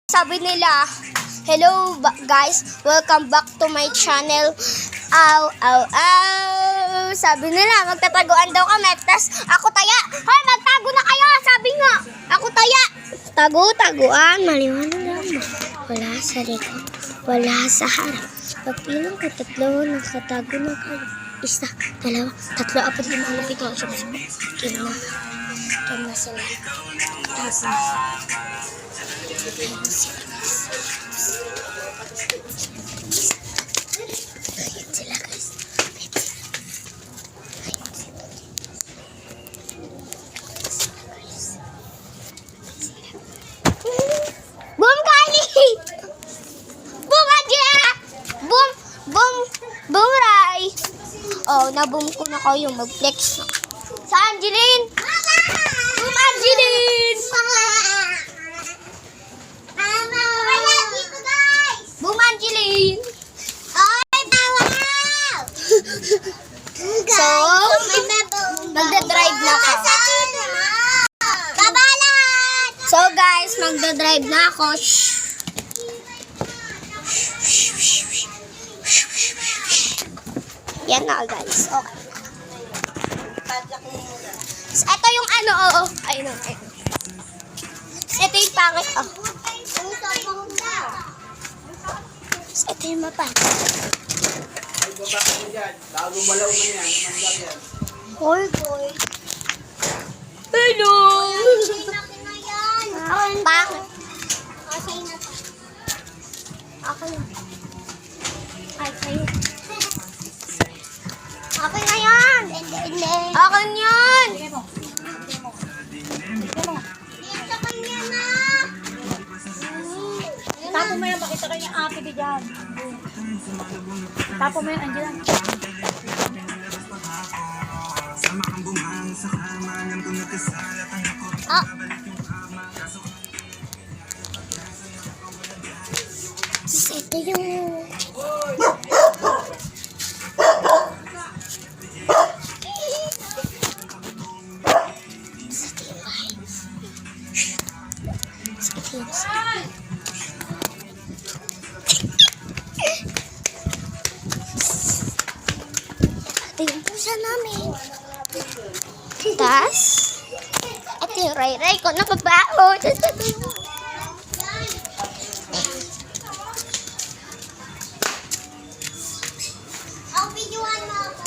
Sabi nila, hello guys, welcome back to my channel. Ow, ow, ow. Sabi nila, magtataguan daw kami. Tas ako taya. Hoy, magtago na kayo. Sabi nga, ako taya. Taguan. Maliwanag lang. Wala sa likod. Wala sa harap. Pagpilang ko, tatlo, nakatago na kayo. Isa, dalawa, tatlo, apat, lima, anak, ito. Kina sila. Tapos na. Ayan sila guys. Boom Kali! Boom Adja! Boom Rai! Oh, naboom ko na kayo. Mag-flex na. Sa Angeline! Boom Angeline! Boom Angeline! So, magdadrive na ako. So guys, magdadrive na ako. Yan na guys. Okay. So, ito yung ano, oo. Ayun. Ito yung pangit, oh. So, ito yung mapa. Ay, baba ka dyan. Bago malaw mo yan. Namandag yan. Hoy. Hello! Bakit? Okay na. Ay, kayo. Okay na yan! Okay na yan! Tapo mo yan, pakita kayo yung ate di dyan. Tapo mo yan, andyan. Ah! Ito yung... Ito yung pusa namin. Tas, ito yung ray-ray ko na babaho. Ang videoan mo.